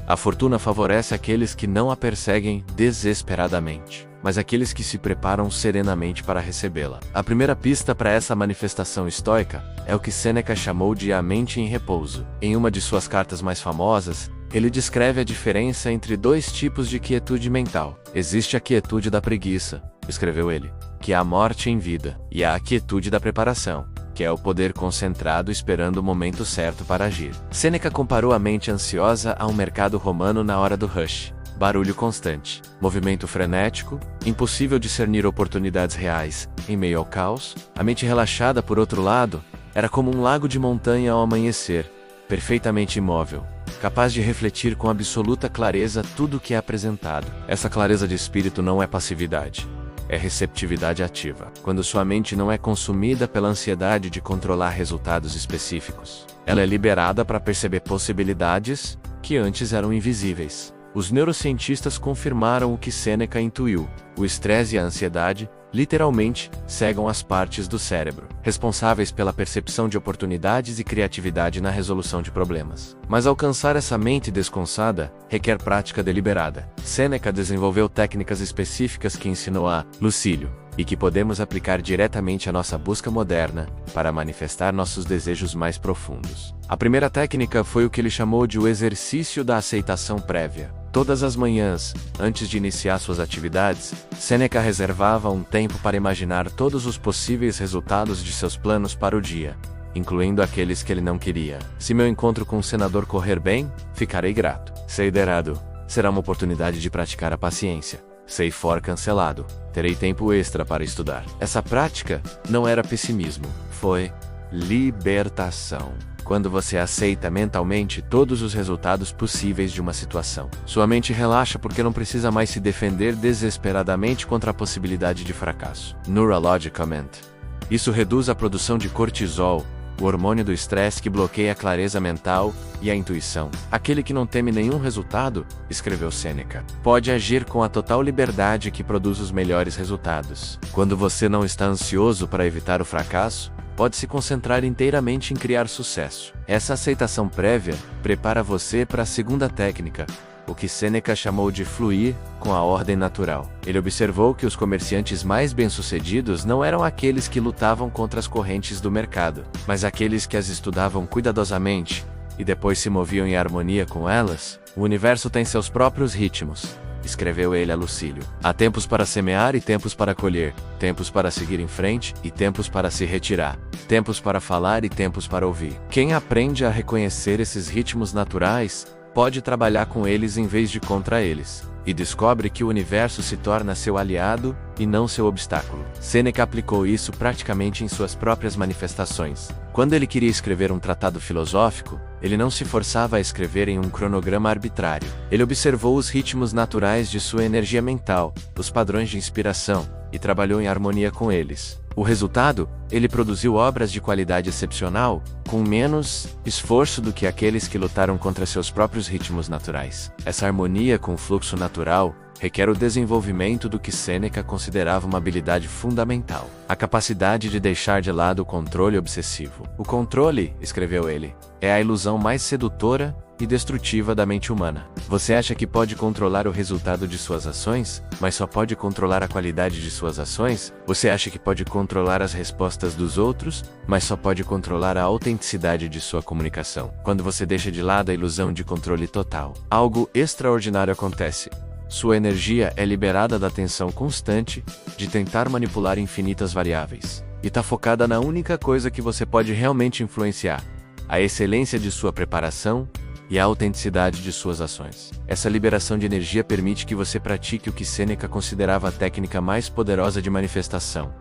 A fortuna favorece aqueles que não a perseguem desesperadamente, mas aqueles que se preparam serenamente para recebê-la. A primeira pista para essa manifestação estoica é o que Sêneca chamou de a mente em repouso. Em uma de suas cartas mais famosas, ele descreve a diferença entre dois tipos de quietude mental. Existe a quietude da preguiça, escreveu ele, que é a morte em vida, e há a quietude da preparação, que é o poder concentrado esperando o momento certo para agir. Sêneca comparou a mente ansiosa a um mercado romano na hora do rush. Barulho constante, movimento frenético, impossível discernir oportunidades reais em meio ao caos. A mente relaxada, por outro lado, era como um lago de montanha ao amanhecer, perfeitamente imóvel, capaz de refletir com absoluta clareza tudo o que é apresentado. Essa clareza de espírito não é passividade, é receptividade ativa. Quando sua mente não é consumida pela ansiedade de controlar resultados específicos, ela é liberada para perceber possibilidades que antes eram invisíveis. Os neurocientistas confirmaram o que Sêneca intuiu: o estresse e a ansiedade, literalmente, cegam as partes do cérebro responsáveis pela percepção de oportunidades e criatividade na resolução de problemas. Mas alcançar essa mente descansada requer prática deliberada. Sêneca desenvolveu técnicas específicas que ensinou a Lucílio, e que podemos aplicar diretamente à nossa busca moderna para manifestar nossos desejos mais profundos. A primeira técnica foi o que ele chamou de o exercício da aceitação prévia. Todas as manhãs, antes de iniciar suas atividades, Sêneca reservava um tempo para imaginar todos os possíveis resultados de seus planos para o dia, incluindo aqueles que ele não queria. Se meu encontro com o senador correr bem, ficarei grato. Se liderado, será uma oportunidade de praticar a paciência. Se for cancelado, terei tempo extra para estudar. Essa prática não era pessimismo, foi libertação. Quando você aceita mentalmente todos os resultados possíveis de uma situação, sua mente relaxa porque não precisa mais se defender desesperadamente contra a possibilidade de fracasso. Neurologicamente, isso reduz a produção de cortisol, o hormônio do estresse que bloqueia a clareza mental e a intuição. Aquele que não teme nenhum resultado, escreveu Sêneca, pode agir com a total liberdade que produz os melhores resultados. Quando você não está ansioso para evitar o fracasso, pode se concentrar inteiramente em criar sucesso. Essa aceitação prévia prepara você para a segunda técnica, o que Sêneca chamou de fluir com a ordem natural. Ele observou que os comerciantes mais bem-sucedidos não eram aqueles que lutavam contra as correntes do mercado, mas aqueles que as estudavam cuidadosamente e depois se moviam em harmonia com elas. O universo tem seus próprios ritmos, escreveu ele a Lucílio. Há tempos para semear e tempos para colher, tempos para seguir em frente e tempos para se retirar, tempos para falar e tempos para ouvir. Quem aprende a reconhecer esses ritmos naturais, pode trabalhar com eles em vez de contra eles, e descobre que o universo se torna seu aliado e não seu obstáculo. Sêneca aplicou isso praticamente em suas próprias manifestações. Quando ele queria escrever um tratado filosófico, ele não se forçava a escrever em um cronograma arbitrário. Ele observou os ritmos naturais de sua energia mental, os padrões de inspiração, e trabalhou em harmonia com eles. O resultado, ele produziu obras de qualidade excepcional, com menos esforço do que aqueles que lutaram contra seus próprios ritmos naturais. Essa harmonia com o fluxo natural requer o desenvolvimento do que Sêneca considerava uma habilidade fundamental: a capacidade de deixar de lado o controle obsessivo. O controle, escreveu ele, é a ilusão mais sedutora e destrutiva da mente humana. Você acha que pode controlar o resultado de suas ações, mas só pode controlar a qualidade de suas ações? Você acha que pode controlar as respostas dos outros, mas só pode controlar a autenticidade de sua comunicação? Quando você deixa de lado a ilusão de controle total, algo extraordinário acontece. Sua energia é liberada da tensão constante de tentar manipular infinitas variáveis, e está focada na única coisa que você pode realmente influenciar: a excelência de sua preparação e a autenticidade de suas ações. Essa liberação de energia permite que você pratique o que Sêneca considerava a técnica mais poderosa de manifestação: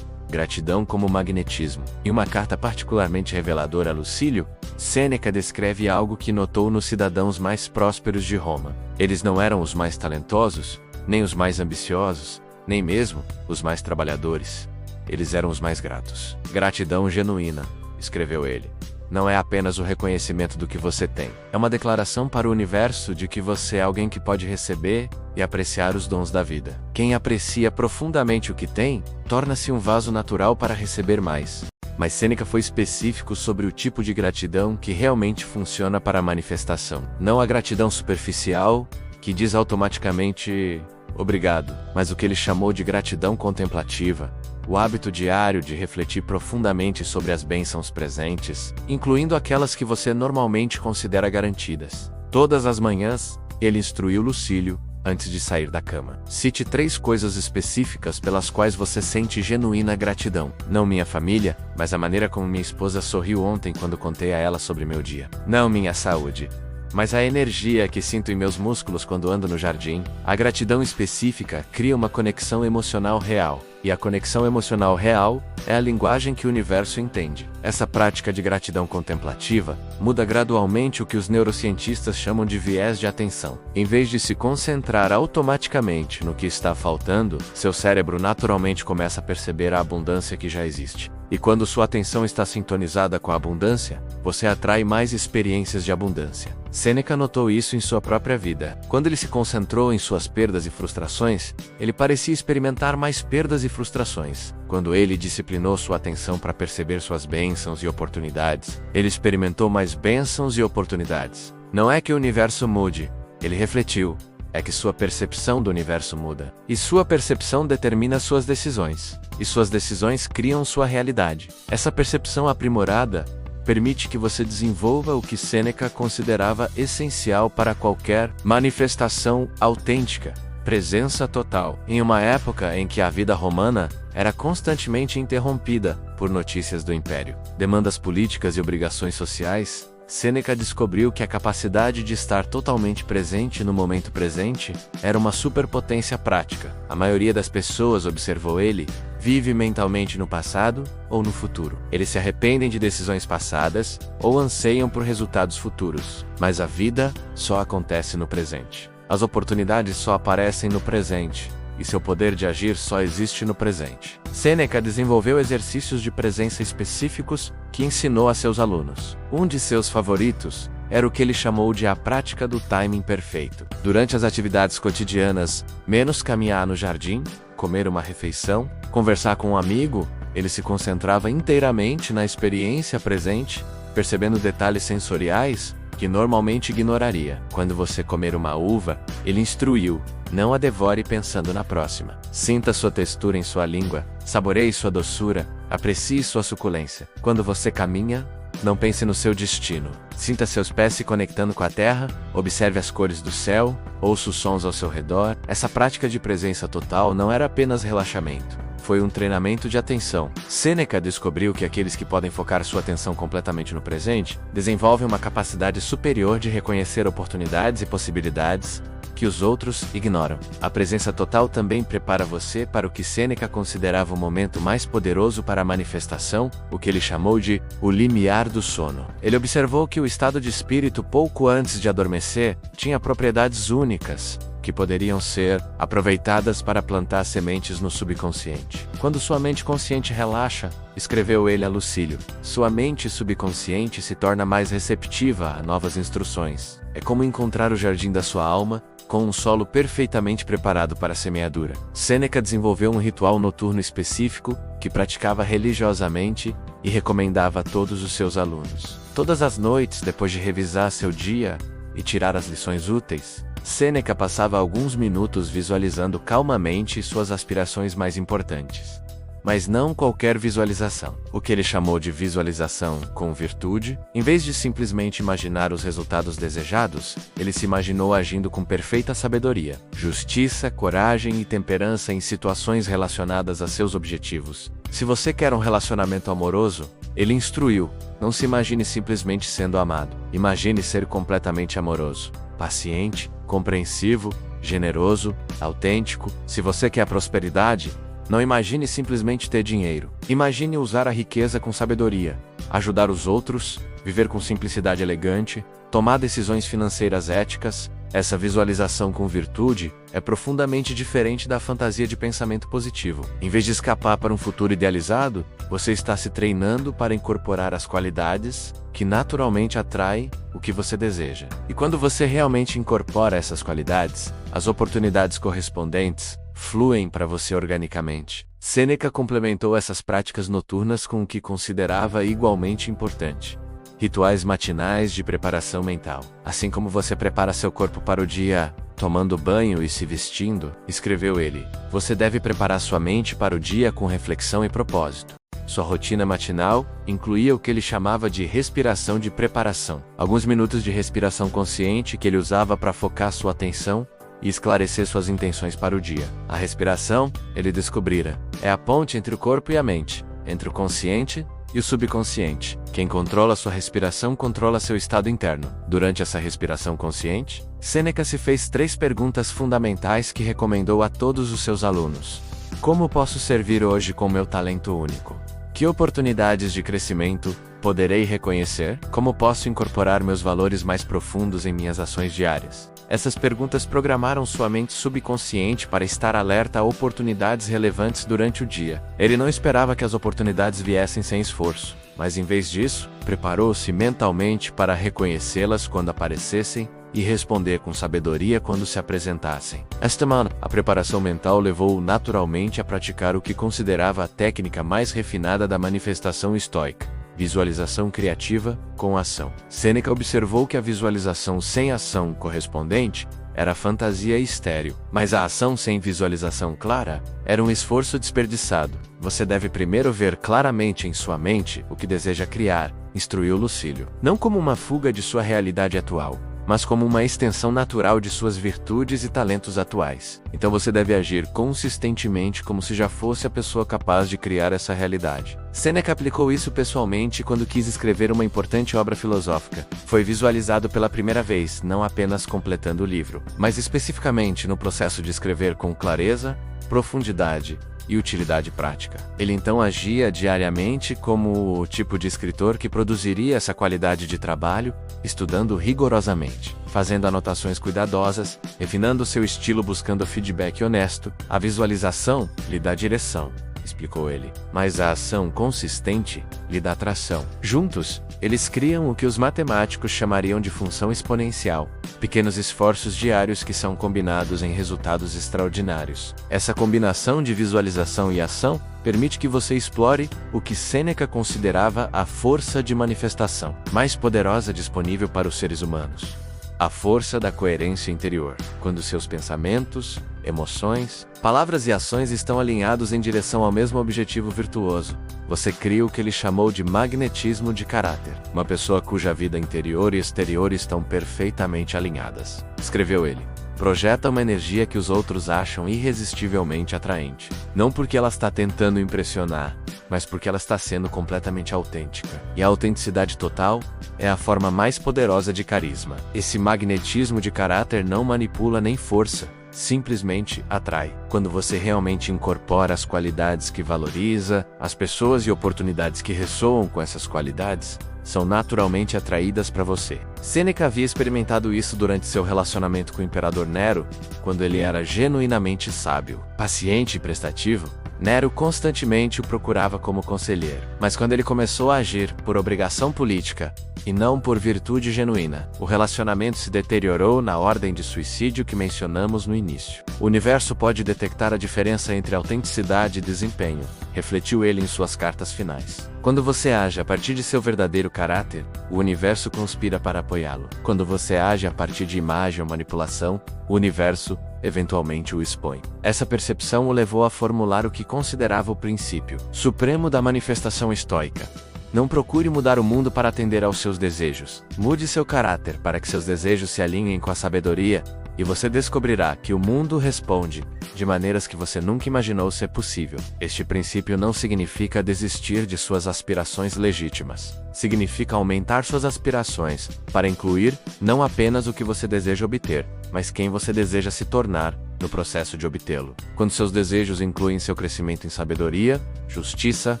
gratidão como magnetismo. Em uma carta particularmente reveladora a Lucílio, Sêneca descreve algo que notou nos cidadãos mais prósperos de Roma. Eles não eram os mais talentosos, nem os mais ambiciosos, nem mesmo os mais trabalhadores. Eles eram os mais gratos. Gratidão genuína, escreveu ele, não é apenas o reconhecimento do que você tem. É uma declaração para o universo de que você é alguém que pode receber e apreciar os dons da vida. Quem aprecia profundamente o que tem, torna-se um vaso natural para receber mais. mas Sêneca foi específico sobre o tipo de gratidão que realmente funciona para a manifestação. Não a gratidão superficial, que diz automaticamente obrigado, mas o que ele chamou de gratidão contemplativa, o hábito diário de refletir profundamente sobre as bênçãos presentes, incluindo aquelas que você normalmente considera garantidas. Todas as manhãs, ele instruiu Lucílio, antes de sair da cama: cite 3 coisas específicas pelas quais você sente genuína gratidão. Não minha família, mas a maneira como minha esposa sorriu ontem quando contei a ela sobre meu dia. Não minha saúde, mas a energia que sinto em meus músculos quando ando no jardim. A gratidão específica cria uma conexão emocional real, e a conexão emocional real é a linguagem que o universo entende. Essa prática de gratidão contemplativa muda gradualmente o que os neurocientistas chamam de viés de atenção. Em vez de se concentrar automaticamente no que está faltando, seu cérebro naturalmente começa a perceber a abundância que já existe. E quando sua atenção está sintonizada com a abundância, você atrai mais experiências de abundância. Sêneca notou isso em sua própria vida. Quando ele se concentrou em suas perdas e frustrações, ele parecia experimentar mais perdas e frustrações. Quando ele disciplinou sua atenção para perceber suas bênçãos e oportunidades, ele experimentou mais bênçãos e oportunidades. Não é que o universo mude, ele refletiu. É que sua percepção do universo muda. E sua percepção determina suas decisões. E suas decisões criam sua realidade. Essa percepção aprimorada permite que você desenvolva o que Sêneca considerava essencial para qualquer manifestação autêntica: presença total. Em uma época em que a vida romana era constantemente interrompida por notícias do império, demandas políticas e obrigações sociais, Sêneca descobriu que a capacidade de estar totalmente presente no momento presente era uma superpotência prática. A maioria das pessoas, observou ele, vive mentalmente no passado ou no futuro. Eles se arrependem de decisões passadas ou anseiam por resultados futuros. Mas a vida só acontece no presente. As oportunidades só aparecem no presente, e seu poder de agir só existe no presente. Sêneca desenvolveu exercícios de presença específicos que ensinou a seus alunos. Um de seus favoritos era o que ele chamou de a prática do timing perfeito. Durante as atividades cotidianas, menos caminhar no jardim, comer uma refeição, conversar com um amigo, ele se concentrava inteiramente na experiência presente, percebendo detalhes sensoriais que normalmente ignoraria. Quando você comer uma uva, ele instruiu: não a devore pensando na próxima. Sinta sua textura em sua língua, saboreie sua doçura, aprecie sua suculência. Quando você caminha, não pense no seu destino. Sinta seus pés se conectando com a terra, observe as cores do céu, ouça os sons ao seu redor. Essa prática de presença total não era apenas relaxamento. Foi um treinamento de atenção. Sêneca descobriu que aqueles que podem focar sua atenção completamente no presente desenvolvem uma capacidade superior de reconhecer oportunidades e possibilidades que os outros ignoram. A presença total também prepara você para o que Sêneca considerava o momento mais poderoso para a manifestação, o que ele chamou de o limiar do sono. Ele observou que o estado de espírito pouco antes de adormecer tinha propriedades únicas, que poderiam ser aproveitadas para plantar sementes no subconsciente. Quando sua mente consciente relaxa, escreveu ele a Lucílio, sua mente subconsciente se torna mais receptiva a novas instruções. É como encontrar o jardim da sua alma, com um solo perfeitamente preparado para a semeadura. Sêneca desenvolveu um ritual noturno específico, que praticava religiosamente e recomendava a todos os seus alunos. Todas as noites, depois de revisar seu dia e tirar as lições úteis, Sêneca passava alguns minutos visualizando calmamente suas aspirações mais importantes. Mas não qualquer visualização. O que ele chamou de visualização com virtude, em vez de simplesmente imaginar os resultados desejados, ele se imaginou agindo com perfeita sabedoria, justiça, coragem e temperança em situações relacionadas a seus objetivos. Se você quer um relacionamento amoroso, ele instruiu: não se imagine simplesmente sendo amado. Imagine ser completamente amoroso, paciente, compreensivo, generoso, autêntico. Se você quer prosperidade, não imagine simplesmente ter dinheiro. Imagine usar a riqueza com sabedoria, ajudar os outros, viver com simplicidade elegante, tomar decisões financeiras éticas. Essa visualização com virtude é profundamente diferente da fantasia de pensamento positivo. Em vez de escapar para um futuro idealizado, você está se treinando para incorporar as qualidades que naturalmente atraem o que você deseja. E quando você realmente incorpora essas qualidades, as oportunidades correspondentes fluem para você organicamente. Sêneca complementou essas práticas noturnas com o que considerava igualmente importante: rituais matinais de preparação mental. Assim como você prepara seu corpo para o dia, tomando banho e se vestindo, escreveu ele, você deve preparar sua mente para o dia com reflexão e propósito. Sua rotina matinal incluía o que ele chamava de respiração de preparação. Alguns minutos de respiração consciente que ele usava para focar sua atenção e esclarecer suas intenções para o dia. A respiração, ele descobrira, é a ponte entre o corpo e a mente, entre o consciente e o subconsciente. Quem controla sua respiração controla seu estado interno. Durante essa respiração consciente, Sêneca se fez 3 perguntas fundamentais que recomendou a todos os seus alunos. Como posso servir hoje com meu talento único? Que oportunidades de crescimento poderei reconhecer? Como posso incorporar meus valores mais profundos em minhas ações diárias? Essas perguntas programaram sua mente subconsciente para estar alerta a oportunidades relevantes durante o dia. Ele não esperava que as oportunidades viessem sem esforço, mas em vez disso, preparou-se mentalmente para reconhecê-las quando aparecessem e responder com sabedoria quando se apresentassem. Esta manhã, a preparação mental levou-o naturalmente a praticar o que considerava a técnica mais refinada da manifestação estoica: visualização criativa com ação. Sêneca observou que a visualização sem ação correspondente era fantasia e estéril, mas a ação sem visualização clara era um esforço desperdiçado. Você deve primeiro ver claramente em sua mente o que deseja criar, instruiu Lucílio, não como uma fuga de sua realidade atual, mas como uma extensão natural de suas virtudes e talentos atuais. Então você deve agir consistentemente como se já fosse a pessoa capaz de criar essa realidade. Sêneca aplicou isso pessoalmente quando quis escrever uma importante obra filosófica. Foi visualizado pela primeira vez, não apenas completando o livro, mas especificamente no processo de escrever com clareza, profundidade e utilidade prática. Ele então agia diariamente como o tipo de escritor que produziria essa qualidade de trabalho, estudando rigorosamente, fazendo anotações cuidadosas, refinando seu estilo buscando feedback honesto. A visualização lhe dá direção, explicou ele, mas a ação consistente lhe dá tração. Juntos, eles criam o que os matemáticos chamariam de função exponencial, pequenos esforços diários que são combinados em resultados extraordinários. Essa combinação de visualização e ação permite que você explore o que Sêneca considerava a força de manifestação mais poderosa disponível para os seres humanos: a força da coerência interior. Quando seus pensamentos, emoções, palavras e ações estão alinhados em direção ao mesmo objetivo virtuoso, você cria o que ele chamou de magnetismo de caráter. Uma pessoa cuja vida interior e exterior estão perfeitamente alinhadas, escreveu ele, projeta uma energia que os outros acham irresistivelmente atraente. Não porque ela está tentando impressionar, mas porque ela está sendo completamente autêntica. E a autenticidade total é a forma mais poderosa de carisma. Esse magnetismo de caráter não manipula nem força, simplesmente atrai. Quando você realmente incorpora as qualidades que valoriza, as pessoas e oportunidades que ressoam com essas qualidades são naturalmente atraídas para você. Sêneca havia experimentado isso durante seu relacionamento com o imperador Nero, quando ele era genuinamente sábio, paciente e prestativo. Nero constantemente o procurava como conselheiro. Mas quando ele começou a agir por obrigação política, e não por virtude genuína, o relacionamento se deteriorou na ordem de suicídio que mencionamos no início. O universo pode detectar a diferença entre autenticidade e desempenho, refletiu ele em suas cartas finais. Quando você age a partir de seu verdadeiro caráter, o universo conspira para apoiá-lo. Quando você age a partir de imagem ou manipulação, o universo eventualmente o expõe. Essa percepção o levou a formular o que considerava o princípio supremo da manifestação estoica: não procure mudar o mundo para atender aos seus desejos. Mude seu caráter para que seus desejos se alinhem com a sabedoria, e você descobrirá que o mundo responde de maneiras que você nunca imaginou ser possível. Este princípio não significa desistir de suas aspirações legítimas. Significa aumentar suas aspirações para incluir não apenas o que você deseja obter, mas quem você deseja se tornar no processo de obtê-lo. Quando seus desejos incluem seu crescimento em sabedoria, justiça,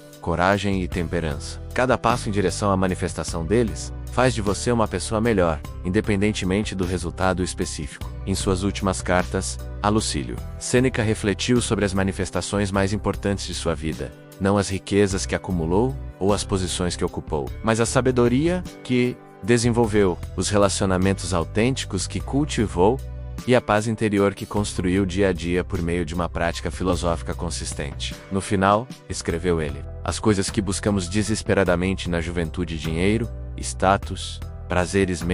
coragem e temperança, cada passo em direção à manifestação deles faz de você uma pessoa melhor, independentemente do resultado específico. Em suas últimas cartas a Lucílio, Sêneca refletiu sobre as manifestações mais importantes de sua vida, não as riquezas que acumulou ou as posições que ocupou, mas a sabedoria que desenvolveu, os relacionamentos autênticos que cultivou e a paz interior que construiu dia a dia por meio de uma prática filosófica consistente. No final, escreveu ele, as coisas que buscamos desesperadamente na juventude, dinheiro, status, prazeres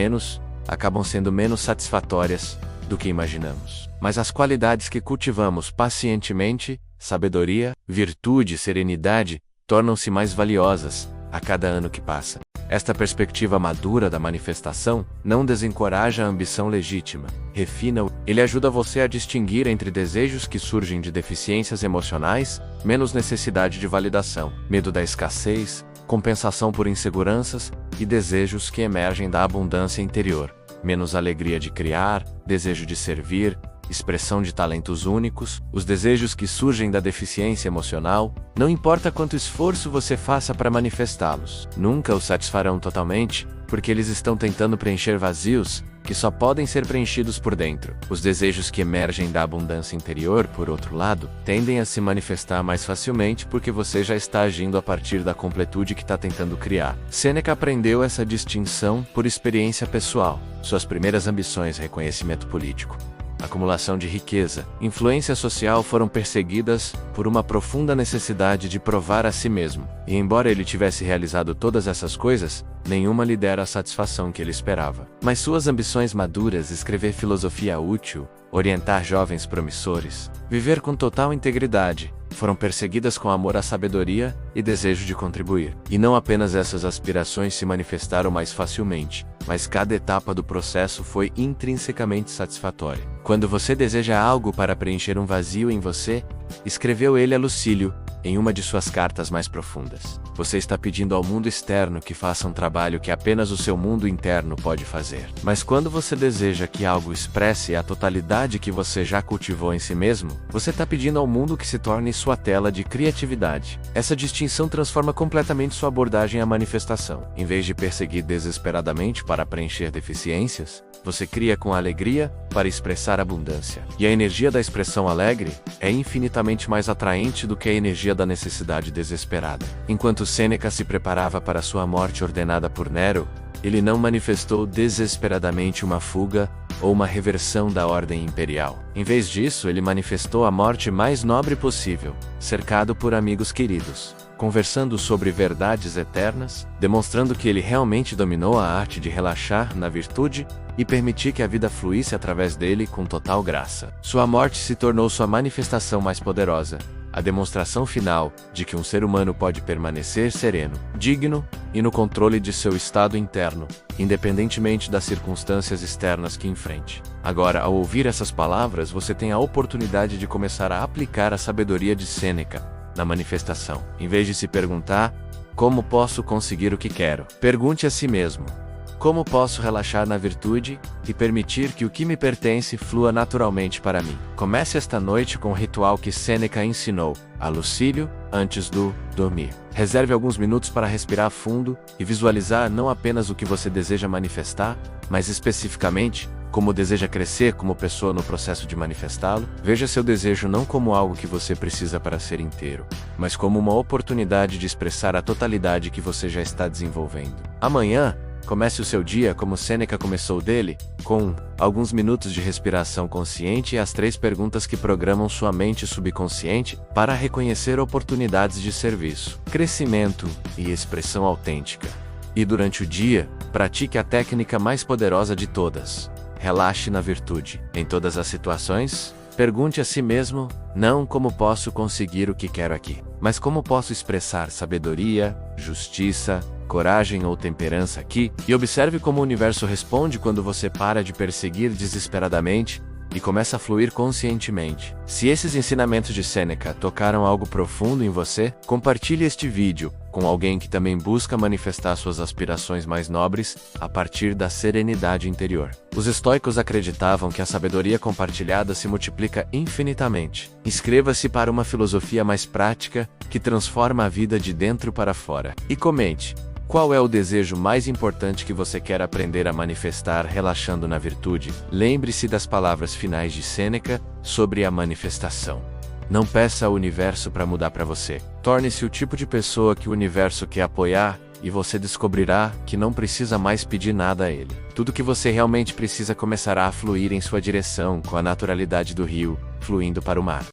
acabam sendo menos satisfatórias do que imaginamos. Mas as qualidades que cultivamos pacientemente, sabedoria, virtude e serenidade, tornam-se mais valiosas a cada ano que passa. Esta perspectiva madura da manifestação não desencoraja a ambição legítima, refina-o. Ele ajuda você a distinguir entre desejos que surgem de deficiências emocionais, menos necessidade de validação, medo da escassez, compensação por inseguranças e desejos que emergem da abundância interior, menos alegria de criar, desejo de servir, expressão de talentos únicos, os desejos que surgem da deficiência emocional, não importa quanto esforço você faça para manifestá-los, nunca os satisfarão totalmente, porque eles estão tentando preencher vazios que só podem ser preenchidos por dentro. Os desejos que emergem da abundância interior, por outro lado, tendem a se manifestar mais facilmente porque você já está agindo a partir da completude que está tentando criar. Sêneca aprendeu essa distinção por experiência pessoal. Suas primeiras ambições, reconhecimento político, acumulação de riqueza, influência social foram perseguidas por uma profunda necessidade de provar a si mesmo. E embora ele tivesse realizado todas essas coisas, nenhuma lhe dera a satisfação que ele esperava. Mas suas ambições maduras, escrever filosofia útil, orientar jovens promissores, viver com total integridade, foram perseguidas com amor à sabedoria e desejo de contribuir. E não apenas essas aspirações se manifestaram mais facilmente, mas cada etapa do processo foi intrinsecamente satisfatória. Quando você deseja algo para preencher um vazio em você, escreveu ele a Lucílio, em uma de suas cartas mais profundas, você está pedindo ao mundo externo que faça um trabalho que apenas o seu mundo interno pode fazer. Mas quando você deseja que algo expresse a totalidade que você já cultivou em si mesmo, você está pedindo ao mundo que se torne sua tela de criatividade. Essa distinção transforma completamente sua abordagem à manifestação. Em vez de perseguir desesperadamente para preencher deficiências, você cria com alegria para expressar abundância. E a energia da expressão alegre é infinitamente mais atraente do que a energia da necessidade desesperada. Enquanto Sêneca se preparava para sua morte ordenada por Nero, ele não manifestou desesperadamente uma fuga ou uma reversão da ordem imperial. Em vez disso, ele manifestou a morte mais nobre possível, cercado por amigos queridos, conversando sobre verdades eternas, demonstrando que ele realmente dominou a arte de relaxar na virtude e permitir que a vida fluísse através dele com total graça. Sua morte se tornou sua manifestação mais poderosa, a demonstração final de que um ser humano pode permanecer sereno, digno e no controle de seu estado interno, independentemente das circunstâncias externas que enfrente. Agora, ao ouvir essas palavras, você tem a oportunidade de começar a aplicar a sabedoria de Sêneca na manifestação. Em vez de se perguntar, como posso conseguir o que quero? Pergunte a si mesmo, como posso relaxar na virtude e permitir que o que me pertence flua naturalmente para mim? Comece esta noite com o ritual que Sêneca ensinou a Lucílio antes do dormir. Reserve alguns minutos para respirar fundo e visualizar não apenas o que você deseja manifestar, mas especificamente como deseja crescer como pessoa no processo de manifestá-lo. Veja seu desejo não como algo que você precisa para ser inteiro, mas como uma oportunidade de expressar a totalidade que você já está desenvolvendo. Amanhã, comece o seu dia como Sêneca começou dele, com alguns minutos de respiração consciente e as 3 perguntas que programam sua mente subconsciente para reconhecer oportunidades de serviço, crescimento e expressão autêntica. E durante o dia, pratique a técnica mais poderosa de todas. Relaxe na virtude. Em todas as situações, pergunte a si mesmo, não como posso conseguir o que quero aqui, mas como posso expressar sabedoria, justiça, coragem ou temperança aqui, e observe como o universo responde quando você para de perseguir desesperadamente e começa a fluir conscientemente. Se esses ensinamentos de Sêneca tocaram algo profundo em você, compartilhe este vídeo com alguém que também busca manifestar suas aspirações mais nobres a partir da serenidade interior. Os estoicos acreditavam que a sabedoria compartilhada se multiplica infinitamente. Inscreva-se para uma filosofia mais prática que transforma a vida de dentro para fora. E comente: qual é o desejo mais importante que você quer aprender a manifestar relaxando na virtude? Lembre-se das palavras finais de Sêneca sobre a manifestação. Não peça ao universo para mudar para você. Torne-se o tipo de pessoa que o universo quer apoiar e você descobrirá que não precisa mais pedir nada a ele. Tudo que você realmente precisa começará a fluir em sua direção com a naturalidade do rio, fluindo para o mar.